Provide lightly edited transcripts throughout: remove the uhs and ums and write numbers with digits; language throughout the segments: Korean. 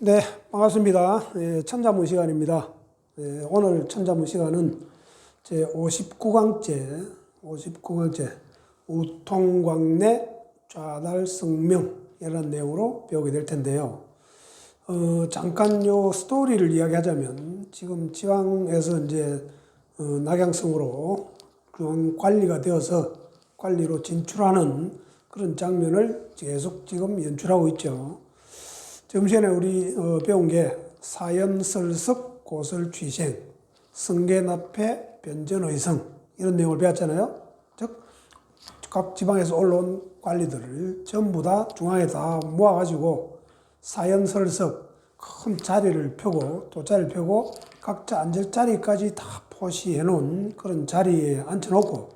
네, 반갑습니다. 천자문 시간입니다. 오늘 천자문 시간은 제 59강째 우통광내 좌달성명이라는 내용으로 배우게 될 텐데요. 잠깐 요 스토리를 이야기하자면 지금 지방에서 이제 낙양성으로 관리가 되어서 관리로 진출하는 그런 장면을 계속 지금 연출하고 있죠. 지금 전에 우리 배운 게 사연설석 고설취생, 성계납해 변전의성 이런 내용을 배웠잖아요. 즉 각 지방에서 올라온 관리들을 전부 다 중앙에 다 모아가지고 사연설석 큰 자리를 펴고 돗자리를 펴고 각자 앉을 자리까지 다 표시해 놓은 그런 자리에 앉혀놓고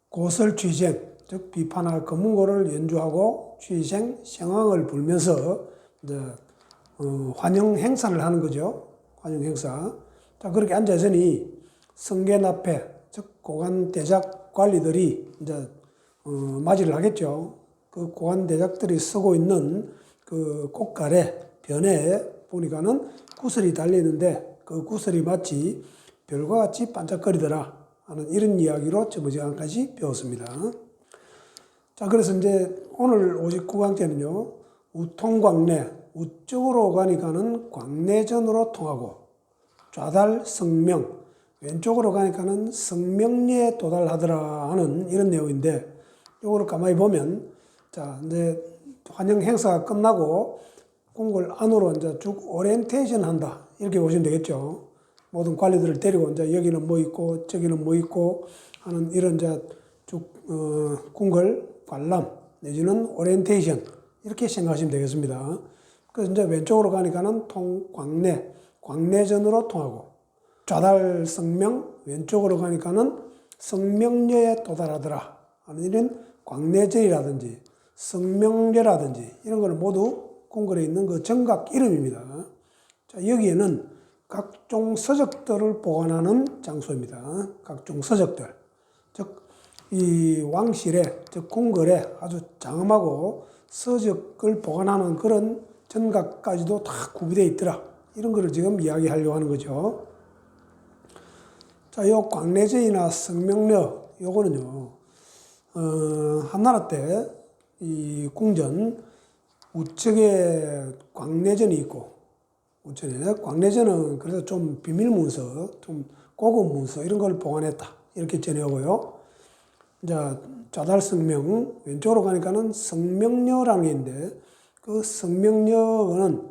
고설취생, 즉 비판할 검문고를 연주하고 취생, 성황을 불면서 이제 환영 행사를 하는 거죠. 환영 행사. 자, 그렇게 앉아 있으니 성계납해, 즉 고관 대작 관리들이 이제 맞이를 하겠죠. 그 고관 대작들이 쓰고 있는 그 꽃갈에 변에 보니까는 구슬이 달리는데 그 구슬이 마치 별과 같이 반짝거리더라 하는 이런 이야기로 저번 시간까지 배웠습니다. 자, 그래서 이제 오늘 59강째는요, 우통광내, 우쪽으로 가니까는 광내전으로 통하고, 좌달 성명, 왼쪽으로 가니까는 성명리에 도달하더라 하는 이런 내용인데, 이거를 가만히 보면, 자, 이제 환영 행사가 끝나고, 궁궐 안으로 이제 쭉 오리엔테이션 한다. 이렇게 보시면 되겠죠. 모든 관리들을 데리고 이제 여기는 뭐 있고, 저기는 뭐 있고 하는 이런 이제 쭉, 궁궐 관람, 내지는 오리엔테이션. 이렇게 생각하시면 되겠습니다. 그래서 이제 왼쪽으로 가니까는 광내전으로 통하고, 좌달 성명, 왼쪽으로 가니까는 성명려에 도달하더라 하는 이런 광내전이라든지 성명려라든지 이런 거는 모두 궁궐에 있는 그 정각 이름입니다. 자, 여기에는 각종 서적들을 보관하는 장소입니다. 각종 서적들. 즉, 이 왕실에, 즉 궁궐에 아주 장엄하고 서적을 보관하는 그런 전각까지도 다 구비되어 있더라. 이런 거를 지금 이야기하려고 하는 거죠. 자, 요 광내전이나 성명려, 요거는요, 한나라 때 이 궁전 우측에 광내전이 있고, 우측에 광내전은 그래서 좀 비밀 문서, 좀 고급 문서 이런 걸 보관했다. 이렇게 전해오고요. 이제 좌달성명, 왼쪽으로 가니까는 성명려라는 게 있는데, 그 성명려는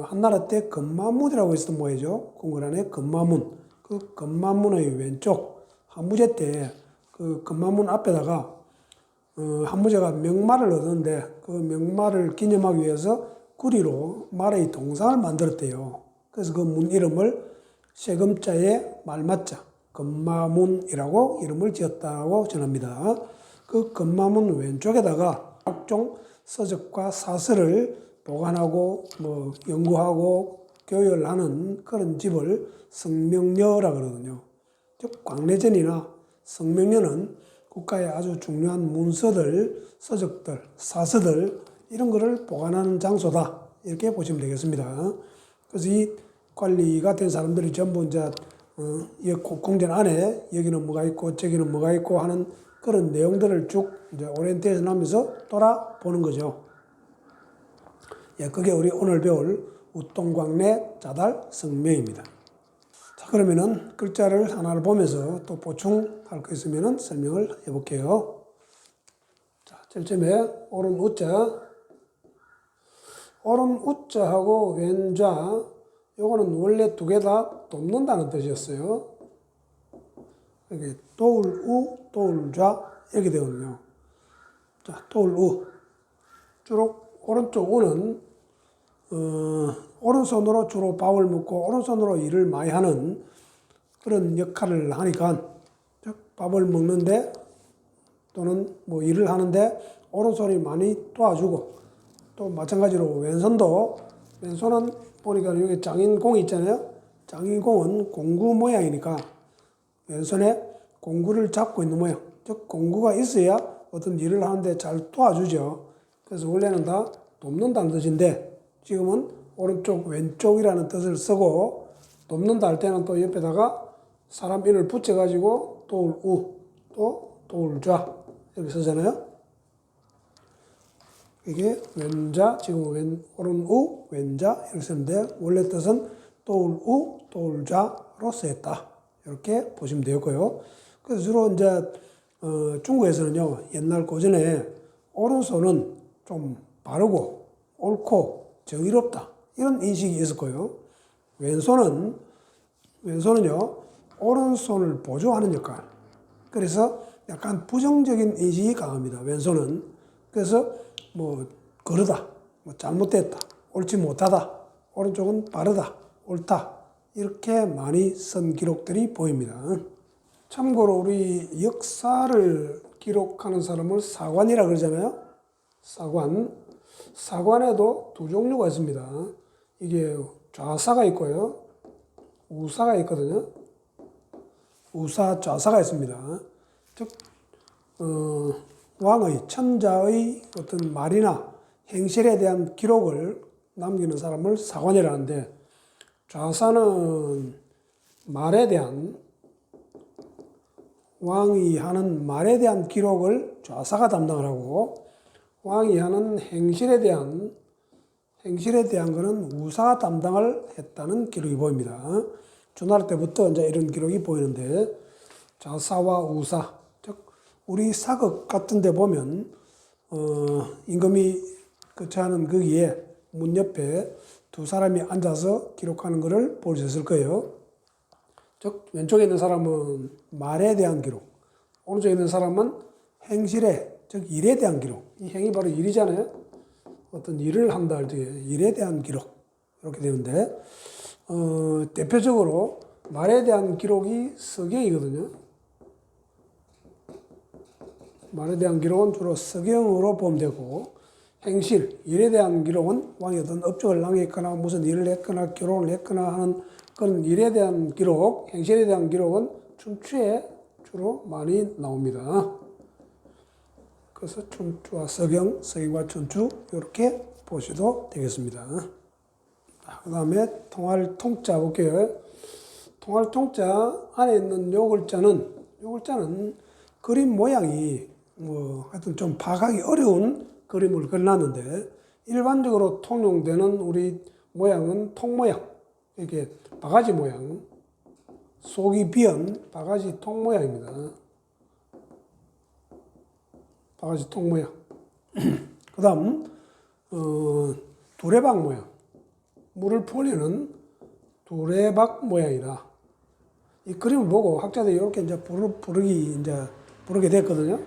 한나라 때 금마문이라고 있었던 모양이죠. 궁궐 안에 금마문. 그 금마문의 왼쪽, 한무제 때 그 금마문 앞에다가 한무제가 명마를 얻었는데 그 명마를 기념하기 위해서 구리로 말의 동상을 만들었대요. 그래서 그 문 이름을 세금자에 말맞자 금마문이라고 이름을 지었다고 전합니다. 그 금마문 왼쪽에다가 각종 서적과 사설을 보관하고 뭐 연구하고 교열하는 그런 집을 성명려라 그러거든요. 즉 광내전이나 성명려는 국가의 아주 중요한 문서들, 서적들, 사서들 이런 거를 보관하는 장소다. 이렇게 보시면 되겠습니다. 그래서 이 관리가 된 사람들이 전부 이제 이 궁전 안에 여기는 뭐가 있고 저기는 뭐가 있고 하는 그런 내용들을 쭉 이제 오리엔테이션 하면서 돌아보는 거죠. 예, 그게 우리 오늘 배울 우통광내 좌달 성명입니다. 자, 그러면은 글자를 하나를 보면서 또 보충할 거 있으면은 설명을 해볼게요. 자, 제일 처음에 오른 우자. 오른 우자하고 왼좌, 요거는 원래 두 개 다 돕는다는 뜻이었어요. 이렇게 도울우, 도울좌 이렇게 되거든요. 자, 도울우. 주로 오른쪽 우는 오른손으로 주로 밥을 먹고 오른손으로 일을 많이 하는 그런 역할을 하니까, 즉 밥을 먹는데 또는 뭐 일을 하는데 오른손이 많이 도와주고, 또 마찬가지로 왼손은 보니까 여기 장인공이 있잖아요. 장인공은 공구 모양이니까 왼손에 공구를 잡고 있는 모양. 즉 공구가 있어야 어떤 일을 하는데 잘 도와주죠. 그래서 원래는 다 돕는다는 뜻인데 지금은 오른쪽, 왼쪽이라는 뜻을 쓰고 돕는다 할 때는 또 옆에다가 사람 이름을 붙여가지고 도울-우, 또 도울-좌 이렇게 쓰잖아요. 이게 왼자, 지금 오른-우, 왼자 이렇게 쓰는데 원래 뜻은 도울-우, 도울-좌로 쓰였다. 이렇게 보시면 되겠고요. 그래서 주로 이제 중국에서는요, 옛날 고전에 오른손은 좀 바르고 옳고 정의롭다 이런 인식이 있었고요. 왼손은요 오른손을 보조하는 역할. 그래서 약간 부정적인 인식이 강합니다. 왼손은. 그래서 뭐 그러다, 뭐 잘못됐다, 옳지 못하다, 오른쪽은 바르다, 옳다 이렇게 많이 쓴 기록들이 보입니다. 참고로 우리 역사를 기록하는 사람을 사관이라 그러잖아요. 사관에도 두 종류가 있습니다. 이게 좌사가 있고요. 우사가 있거든요. 우사, 좌사가 있습니다. 즉, 왕의, 천자의 어떤 말이나 행실에 대한 기록을 남기는 사람을 사관이라 하는데, 좌사는 말에 대한, 왕이 하는 말에 대한 기록을 좌사가 담당을 하고, 왕이 하는 행실에 대한 거는 우사가 담당을 했다는 기록이 보입니다. 주나라 때부터 이제 이런 기록이 보이는데, 좌사와 우사, 즉, 우리 사극 같은 데 보면, 임금이 거처하는 거기에 문 옆에 두 사람이 앉아서 기록하는 것을 볼 수 있을 거예요. 즉, 왼쪽에 있는 사람은 말에 대한 기록, 오른쪽에 있는 사람은 행실에, 즉, 일에 대한 기록. 이 행이 바로 일이잖아요. 어떤 일을 한다 할 때 일에 대한 기록. 이렇게 되는데, 대표적으로 말에 대한 기록이 서경이거든요. 말에 대한 기록은 주로 서경으로 보면 되고, 행실, 일에 대한 기록은 왕이 어떤 업적을 남겼거나 무슨 일을 했거나 결혼을 했거나 하는 그런 일에 대한 기록, 행실에 대한 기록은 춘추에 주로 많이 나옵니다. 그래서 춘추와 서경, 서경과 춘추 이렇게 보셔도 되겠습니다. 그 다음에 통할 통자 볼게요. 통할 통자 안에 있는 요 글자는 그림 모양이 하여튼 좀 파악하기 어려운 그림을 그려놨는데 일반적으로 통용되는 우리 모양은 통 모양, 이렇게 바가지 모양, 속이 비은 바가지 통 모양입니다. 바가지 통 모양. 그 다음 두레박 모양, 물을 풀리는 두레박 모양이다. 이 그림을 보고 학자들이 이렇게 이제 부르게 됐거든요.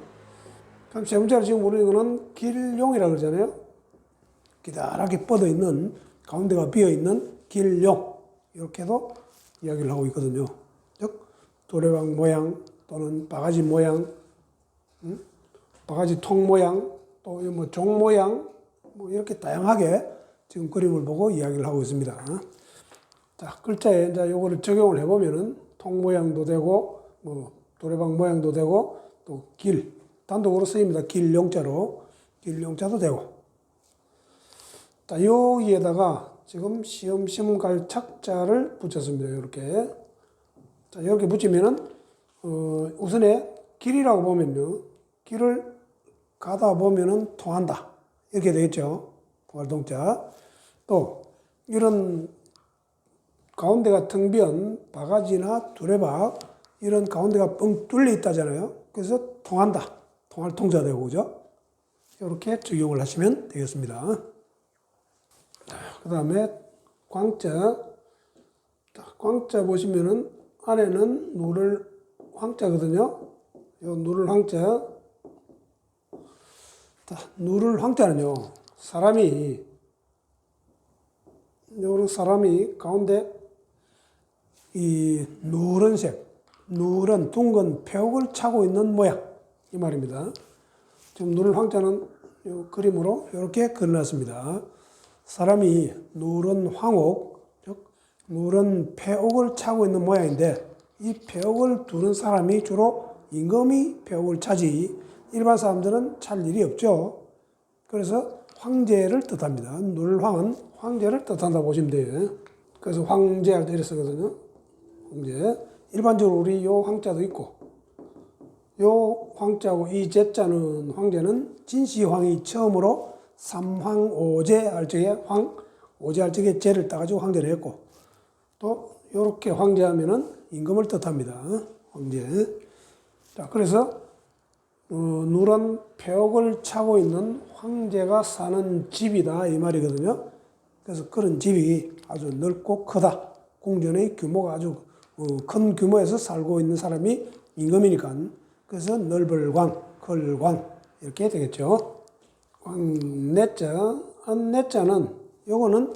그럼 세 번째로 지금 우리는 이거는 길용이라고 그러잖아요. 기다랗게 뻗어 있는, 가운데가 비어 있는 길용. 이렇게도 이야기를 하고 있거든요. 즉, 두레박 모양 또는 바가지 모양, 바가지 통 모양, 또 뭐 종 모양, 뭐 이렇게 다양하게 지금 그림을 보고 이야기를 하고 있습니다. 자, 글자에 이제 요거를 적용을 해보면은 통 모양도 되고, 뭐 두레박 모양도 되고, 또 단독으로 쓰입니다. 길용자로. 길용자도 되고. 자, 여기에다가 지금 시험시험 갈 착자를 붙였습니다. 이렇게. 자, 이렇게 붙이면은, 우선에 길이라고 보면요. 길을 가다 보면은 통한다. 이렇게 되겠죠. 통할 통자. 또, 이런 가운데가 텅 비은 바가지나 두레박, 이런 가운데가 뻥 뚫려 있다잖아요. 그래서 통한다. 통할 통자 되고, 그죠? 이렇게 적용을 하시면 되겠습니다. 그 다음에 광자. 광자 보시면은 안에는 누를 황자거든요. 요 누를 황자. 누를 황자는요, 사람이 가운데 이 누런 둥근 폐옥을 차고 있는 모양. 이 말입니다. 지금 누를 황자는 이 그림으로 이렇게 그려놨습니다. 사람이 누런 황옥, 즉 누런 폐옥을 차고 있는 모양인데 이 폐옥을 두는 사람이 주로 임금이 폐옥을 차지 일반 사람들은 찰 일이 없죠. 그래서 황제를 뜻합니다. 눌황은 황제를 뜻한다 보시면 돼요. 그래서 황제 할 때 이렇게 쓰거든요. 황제. 일반적으로 우리 요 황자도 있고, 요 황자하고 이 제자는 황제는 진시황이 처음으로 삼황오제 할 적에 오제 할 적에 제를 따가지고 황제를 했고, 또 요렇게 황제하면은 임금을 뜻합니다. 황제. 자, 그래서 누런 폐옥을 차고 있는 황제가 사는 집이다 이 말이거든요. 그래서 그런 집이 아주 넓고 크다. 궁전의 규모가 아주 큰 규모에서 살고 있는 사람이 임금이니까 그래서 넓을광, 걸광 이렇게 되겠죠. 광내자, 안내자는 요거는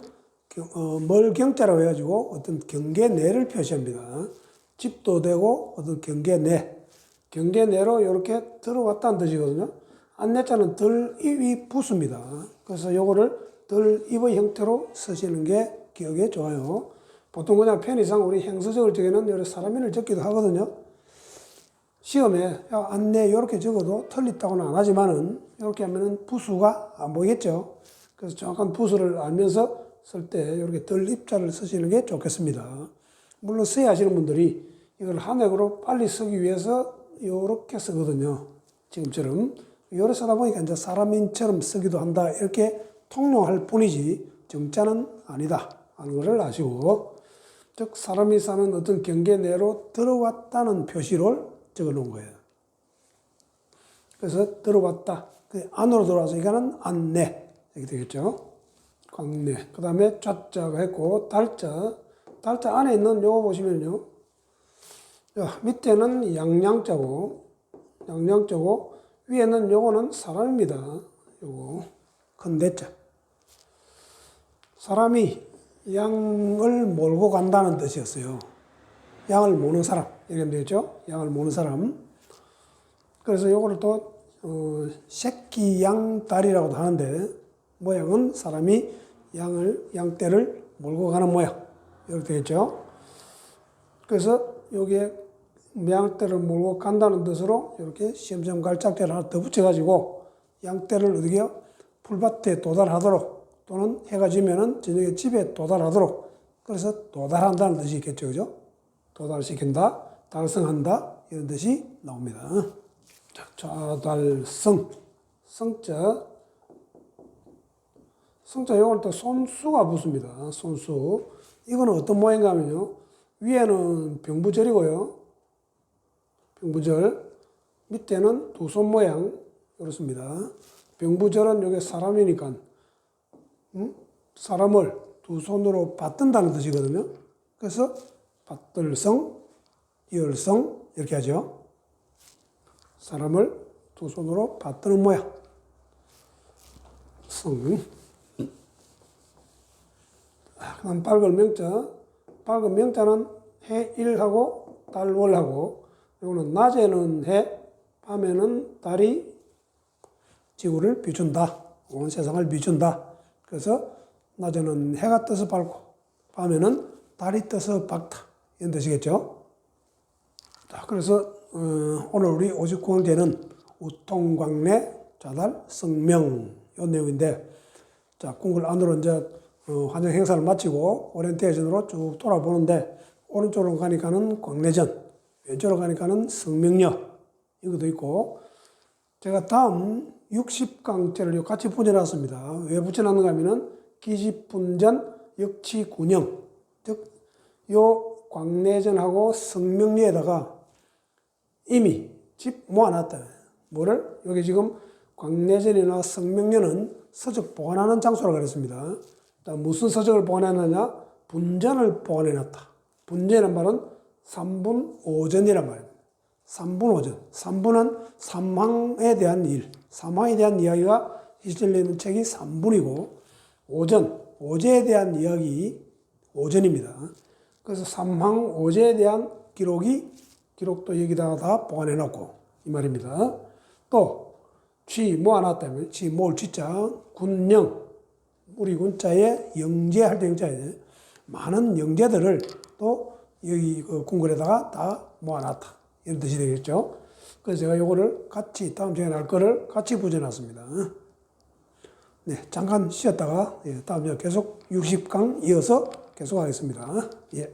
멀경자라고 해가지고 어떤 경계 내를 표시합니다. 집도 되고 어떤 경계 내, 경계 내로 이렇게 들어왔다는 뜻이거든요. 안내자는 덜입이 붙습니다. 그래서 요거를 덜입의 형태로 쓰시는 게 기억에 좋아요. 보통 그냥 편의상 우리 행서적을 적에는 여러 사람인을 적기도 하거든요. 시험에 안내 이렇게 적어도 틀렸다고는 안 하지만은 이렇게 하면은 부수가 안 보이겠죠. 그래서 정확한 부수를 알면서 쓸 때 이렇게 덜입자를 쓰시는 게 좋겠습니다. 물론 서예 하시는 분들이 이걸 한획으로 빨리 쓰기 위해서 이렇게 쓰거든요. 지금처럼. 이렇게 쓰다 보니까 이제 사람인처럼 쓰기도 한다. 이렇게 통용할 뿐이지 정자는 아니다 하는 것을 아시고, 즉 사람이 사는 어떤 경계 내로 들어왔다는 표시를 적어 놓은 거예요. 그래서 들어왔다. 그 안으로 들어와서 이거는 안내 이렇게 되겠죠. 광내. 그 다음에 좌자가 했고 달자. 달자 안에 있는 요거 보시면요. 밑에는 양양자고 위에는 요거는 사람입니다. 요거 큰 대자. 사람이 양을 몰고 간다는 뜻이었어요. 양을 모는 사람 이렇게 되겠죠. 양을 모는 사람. 그래서 요거를 또 새끼 양다리라고도 하는데 모양은 사람이 양떼를 몰고 가는 모양 이렇게 되겠죠. 그래서 여기에 양떼를 몰고 간다는 뜻으로 이렇게 시험점 갈짝대를 하나 더 붙여가지고 양떼를 어디게요? 풀밭에 도달하도록 또는 해가 지면은 저녁에 집에 도달하도록 그래서 도달한다는 뜻이 있겠죠. 그죠? 도달시킨다, 달성한다 이런 뜻이 나옵니다. 자, 좌달성, 성자 요걸 또 손수가 붙습니다. 손수. 이거는 어떤 모양인가 하면요. 위에는 병부절이고요. 병부절. 밑에는 두 손 모양. 그렇습니다. 병부절은 여기 사람이니까, 사람을 두 손으로 받든다는 뜻이거든요. 그래서 받들성, 열성, 이렇게 하죠. 사람을 두 손으로 받드는 모양. 성. 그다음 밝을 명자. 밝은 명자는 해일하고 달월하고, 이거는 낮에는 해, 밤에는 달이 지구를 비춘다. 온 세상을 비춘다. 그래서 낮에는 해가 떠서 밝고, 밤에는 달이 떠서 밝다. 이런 뜻이겠죠. 자, 그래서 오늘 우리 59강제는 우통광내, 자달, 성명 이 내용인데, 자, 궁궐 안으로 이제 환영 행사를 마치고 오리엔테이션으로 쭉 돌아보는데 오른쪽으로 가니까는 광내전, 왼쪽으로 가니까는 성명여 이것도 있고, 제가 다음 60강제를 같이 붙여놨습니다. 왜 붙여놨는가 하면은 기집분전, 역치군영, 즉 요 광내전하고 성명여에다가 이미 집 모아놨다. 뭐를? 여기 지금 광내전이나 성명여는 서적 보관하는 장소라고 그랬습니다. 무슨 서적을 보관해놨냐? 분전을 보관해놨다. 분전이란 말은 3분 5전이란 말입니다. 3분 5전. 3분은 삼황에 대한 일, 삼황에 대한 이야기가 실질되어 있는 책이 3분이고, 5전, 오제에 대한 이야기 5전입니다. 그래서 삼황 5제에 대한 기록도 여기다가 다 보관해놓고 이 말입니다. 또 모아놨다면 모을 취자, 군영, 우리 군자에 영재할 때 영자에 많은 영재들을 또 여기 궁궐에다가 다 모아놨다 이런 뜻이 되겠죠. 그래서 제가 요거를 같이 다음 시간에 할 거를 같이 붙여놨습니다. 네, 잠깐 쉬었다가 다음에 계속 60강 이어서 계속하겠습니다. 예.